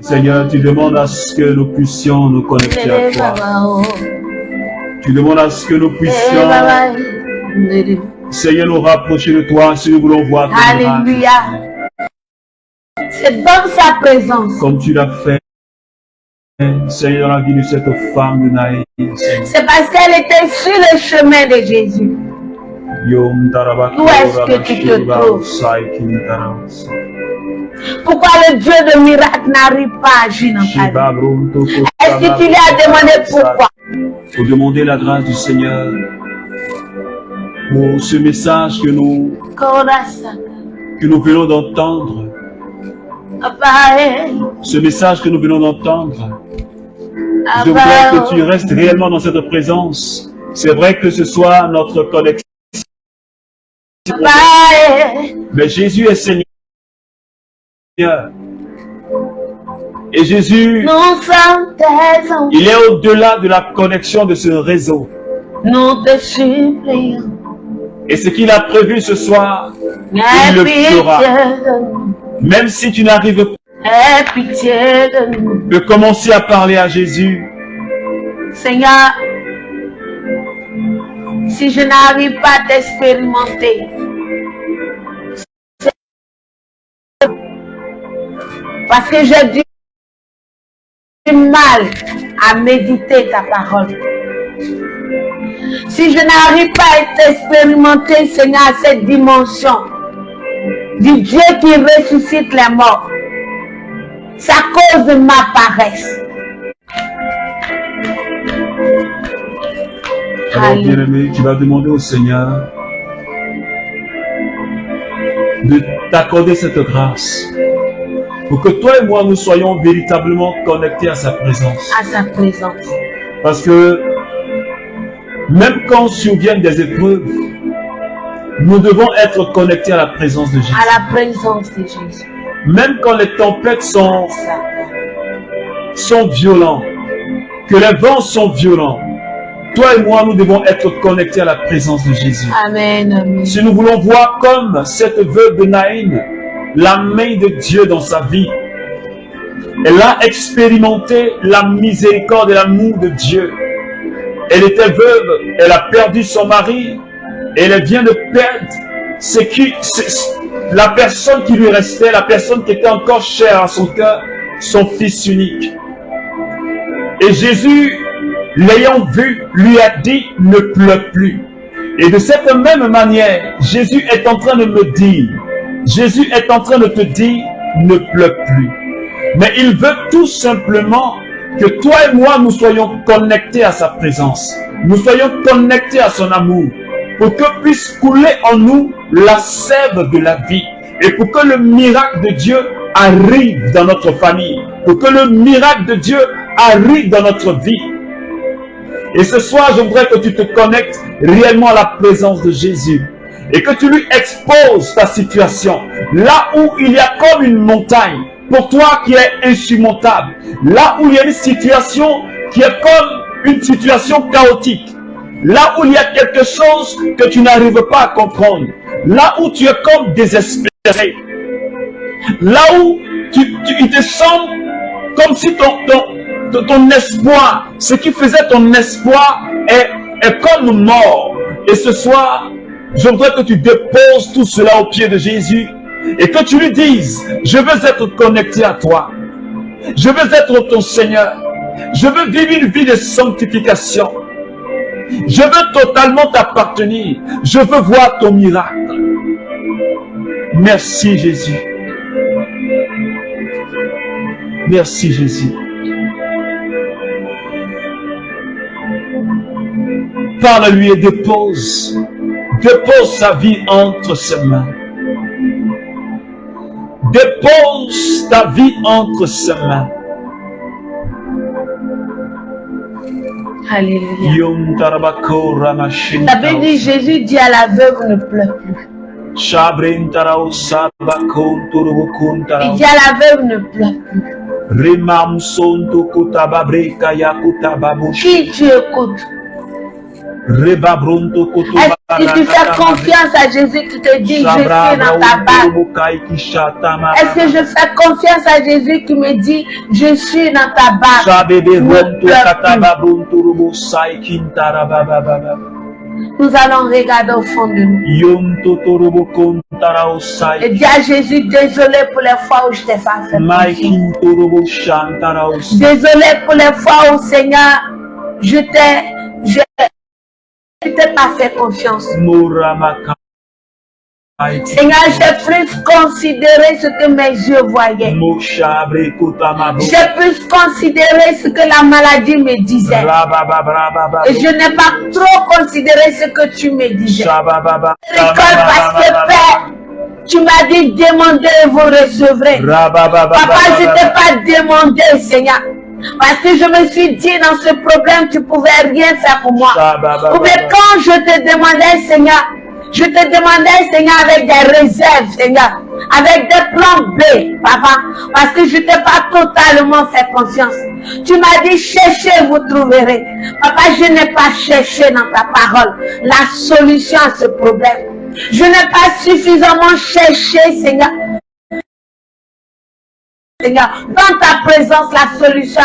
Seigneur, tu demandes à ce que nous puissions nous connecter à toi. Tu demandes à ce que nous puissions, Seigneur, nous rapprocher de toi si nous voulons voir ton miracle. Alléluia. C'est dans sa présence. Comme tu l'as fait, Seigneur, dans la vie de cette femme de Naïm. C'est parce qu'elle était sur le chemin de Jésus. Où est-ce que tu te trouves? Pourquoi le Dieu de miracle n'arrive pas à agir dans ta vie? Est-ce que tu lui as demandé pourquoi? Il faut demander la grâce du Seigneur pour ce message que nous venons d'entendre. Ce message que nous venons d'entendre. Je voudrais que tu restes réellement dans cette présence. C'est vrai que ce soit notre connexion. Mais Jésus est Seigneur. Et Jésus, il est au-delà de la connexion de ce réseau. Nous te supplions. Et ce qu'il a prévu ce soir, il le fera. Même si tu n'arrives pas, de commencer à parler à Jésus. Seigneur, si je n'arrive pas à t'expérimenter, parce que j'ai du mal à méditer ta parole. Si je n'arrive pas à t'expérimenter, Seigneur, cette dimension du Dieu qui ressuscite les morts, c'est à cause de ma paresse. Alors, bien-aimé, tu vas demander au Seigneur de t'accorder cette grâce pour que toi et moi, nous soyons véritablement connectés à sa présence. À sa présence. Parce que même quand surviennent des épreuves, nous devons être connectés à la présence de Jésus. À la présence de Jésus. Même quand les tempêtes sont violentes, que les vents sont violents, toi et moi, nous devons être connectés à la présence de Jésus. Amen, amen. Si nous voulons voir comme cette veuve de Naïm, la main de Dieu dans sa vie, elle a expérimenté la miséricorde et l'amour de Dieu. Elle était veuve, elle a perdu son mari, et elle vient de perdre la personne qui lui restait, la personne qui était encore chère à son cœur, son fils unique. Et Jésus, l'ayant vu, lui a dit, ne pleure plus. Et de cette même manière, Jésus est en train de me dire, Jésus est en train de te dire, ne pleure plus. Mais il veut tout simplement que toi et moi, nous soyons connectés à sa présence. Nous soyons connectés à son amour. Pour que puisse couler en nous la sève de la vie. Et pour que le miracle de Dieu arrive dans notre famille. Pour que le miracle de Dieu arrive dans notre vie. Et ce soir, j'aimerais que tu te connectes réellement à la présence de Jésus. Et que tu lui exposes ta situation. Là où il y a comme une montagne. Pour toi qui est insurmontable. Là où il y a une situation qui est comme une situation chaotique. Là où il y a quelque chose que tu n'arrives pas à comprendre. Là où tu es comme désespéré. Là où il te semble comme si ton espoir, ce qui faisait ton espoir est comme mort. Et ce soir, je voudrais que tu déposes tout cela au pied de Jésus et que tu lui dises, je veux être connecté à toi. Je veux être ton Seigneur. Je veux vivre une vie de sanctification. Je veux totalement t'appartenir. Je veux voir ton miracle. Merci Jésus. Merci Jésus. Parle-lui et dépose sa vie entre ses mains. Dépose ta vie entre ses mains. Alléluia. La Bible dit, Jésus dit à la veuve, ne pleure plus. Il dit à la veuve, ne pleure plus. Qui tu écoutes? Est-ce que tu fais confiance à Jésus qui te dit je suis dans ta barque? Est-ce que je fais confiance à Jésus qui me dit je suis dans ta barque? Nous allons regarder au fond de nous et dire à Jésus, désolé pour les fois où je t'ai pas fait confiance. Désolé pour les fois où, Seigneur, je t'ai pas fait confiance. Seigneur, j'ai plus considéré ce que mes yeux voyaient. J'ai plus considéré ce que la maladie me disait. Et je n'ai pas trop considéré ce que tu me disais. Parce que Père, tu m'as dit demandez et vous recevrez. Papa, je ne t'ai pas demandé, Seigneur. Parce que je me suis dit dans ce problème, tu ne pouvais rien faire pour moi. Ou bien quand je te demandais, Seigneur, je te demandais, Seigneur, avec des réserves, Seigneur, avec des plans B, Papa, parce que je ne t'ai pas totalement fait confiance. Tu m'as dit, cherchez, vous trouverez. Papa, je n'ai pas cherché dans ta parole la solution à ce problème. Je n'ai pas suffisamment cherché, Seigneur, dans ta présence, la solution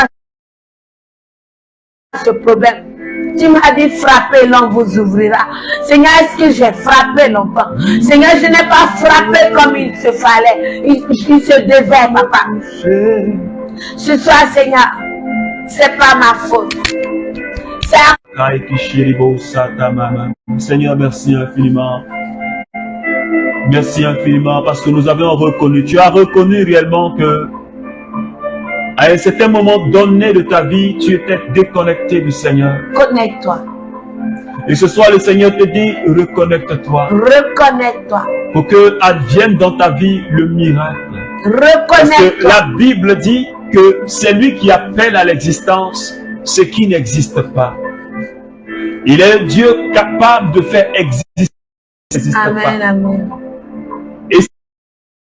à ce problème. Tu m'as dit frapper, l'on vous ouvrira. Seigneur, est-ce que j'ai frappé longtemps? Seigneur, je n'ai pas frappé comme il se fallait. Il se devait, Papa. Ce soir, Seigneur, c'est pas ma faute. Seigneur, merci infiniment. Merci infiniment parce que nous avons reconnu. Tu as reconnu réellement que à un certain moment donné de ta vie, tu étais déconnecté du Seigneur. Connecte-toi. Et ce soir, le Seigneur te dit, reconnecte-toi. Reconnecte-toi. Pour que advienne dans ta vie le miracle. Reconnecte-toi. Parce que la Bible dit que c'est lui qui appelle à l'existence ce qui n'existe pas. Il est Dieu capable de faire exister ce qui n'existe pas. Amen, amen. Et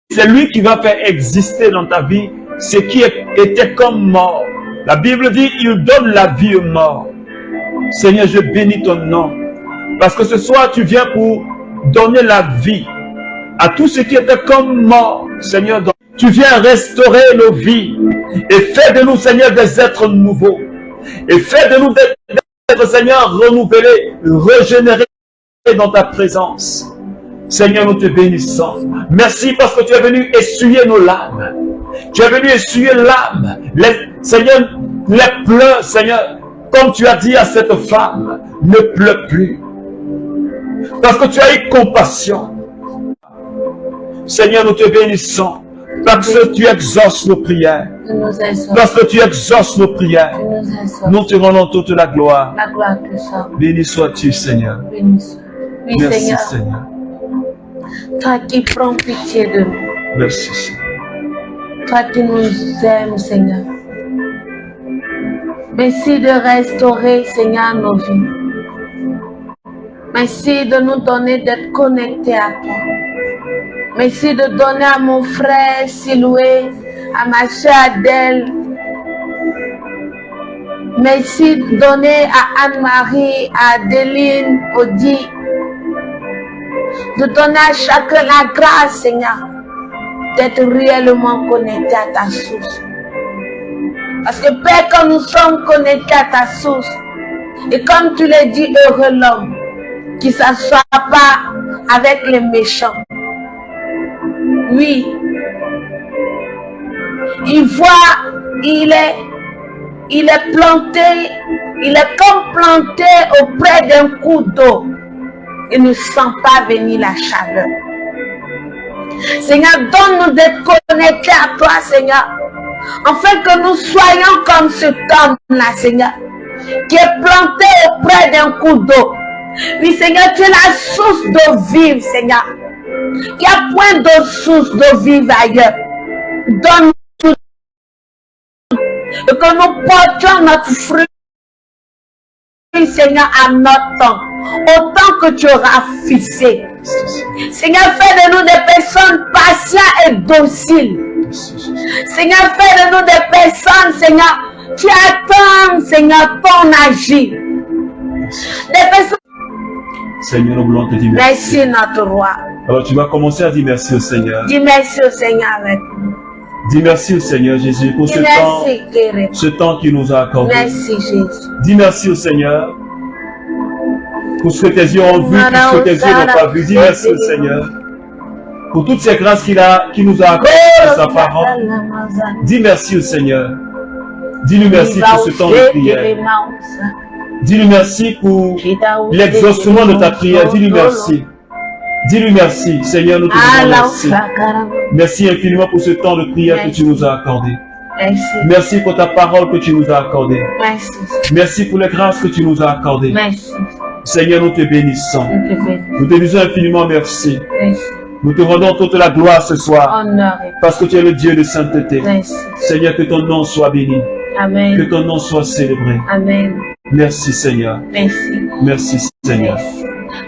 c'est lui qui va faire exister dans ta vie ce qui était comme mort. La Bible dit, il donne la vie aux morts. Seigneur, je bénis ton nom. Parce que ce soir, tu viens pour donner la vie à tout ce qui était comme mort. Seigneur, tu viens restaurer nos vies. Et fais de nous, Seigneur, des êtres nouveaux. Et fais de nous des êtres, Seigneur, renouvelés, régénérés dans ta présence. Seigneur, nous te bénissons. Merci parce que tu es venu essuyer nos larmes. Tu es venu essuyer l'âme. Seigneur, les pleurs, Seigneur, comme tu as dit à cette femme, ne pleure plus. Parce que tu as eu compassion. Seigneur, nous te bénissons. Parce que tu exauces nos prières. Parce que tu exauces nos prières. Nous te rendons toute la gloire. La gloire te soit. Béni sois-tu, Seigneur. Béni sois. Oui, merci, Seigneur. Toi qui prends pitié de nous. Merci, Seigneur. Toi qui nous aimes, Seigneur. Merci de restaurer, Seigneur, nos vies. Merci de nous donner d'être connectés à toi. Merci de donner à mon frère Siloué, à ma soeur Adèle. Merci de donner à Anne-Marie, à Adeline, Audi. De donner à chacun la grâce, Seigneur, d'être réellement connecté à ta source. Parce que Père, quand nous sommes connectés à ta source, et comme tu l'as dit, heureux l'homme qui ne s'assoit pas avec les méchants. Oui, il voit, il est planté, il est comme planté auprès d'un coup d'eau. Il ne sent pas venir la chaleur. Seigneur, donne-nous d'être connectés à toi, Seigneur, afin que nous soyons comme cet homme-là, Seigneur, qui est planté auprès d'un coup d'eau. Oui, Seigneur, tu es la source d'eau vive, Seigneur. Il n'y a point d'autre source d'eau vive ailleurs. Donne-nous et que nous portions notre fruit, Seigneur, à notre temps, autant que tu auras fixé. Seigneur, fais de nous des personnes patientes et dociles. Seigneur, fais de nous des personnes, Seigneur, qui attendent, Seigneur, ton agir. réponse. Des personnes. Seigneur, nous voulons te dire merci. Merci notre roi. Alors tu vas commencer à dire merci au Seigneur. Dis merci au Seigneur avec nous. Dis merci au Seigneur Jésus pour Dis ce merci, temps qu'il nous a accordé. merci Jésus. Dis merci au Seigneur pour ce que tes yeux ont vu, pour ce que tes yeux n'ont pas vu. Dis merci au Seigneur pour toutes ces grâces qu'il nous a accordées dans sa parole. Dis merci au Seigneur. Dis-lui merci pour ce temps de prière. Dis-lui merci pour l'exaucement de ta prière. Dis-lui merci. Dis-lui merci. Seigneur, nous te disons merci. Merci infiniment pour ce temps de prière que tu nous as accordé. Merci pour ta parole que tu nous as accordée. Merci pour les grâces que tu nous as accordées. Seigneur, nous te bénissons. Nous te disons infiniment merci. Nous te rendons toute la gloire ce soir. Parce que tu es le Dieu de sainteté. Seigneur, que ton nom soit béni. Amen. Que ton nom soit célébré. Amen. Merci Seigneur. Merci. Merci Seigneur.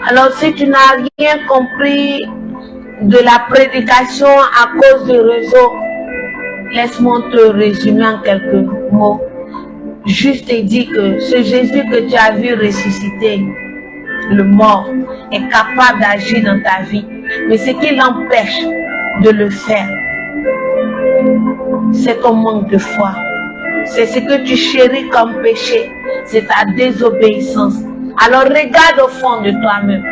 Alors si tu n'as rien compris de la prédication à cause du réseau, laisse-moi te résumer en quelques mots. Juste te dire que ce Jésus que tu as vu ressusciter, le mort, est capable d'agir dans ta vie. Mais ce qui l'empêche de le faire, c'est ton manque de foi. C'est ce que tu chéris comme péché. C'est ta désobéissance. Alors regarde au fond de toi-même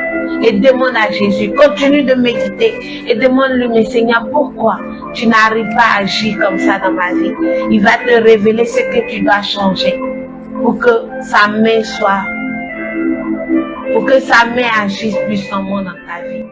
et demande à Jésus. Continue de méditer et demande-lui, mais Seigneur, pourquoi tu n'arrives pas à agir comme ça dans ma vie? Il va te révéler ce que tu dois changer pour que sa main soit, pour que sa main agisse puissamment dans ta vie.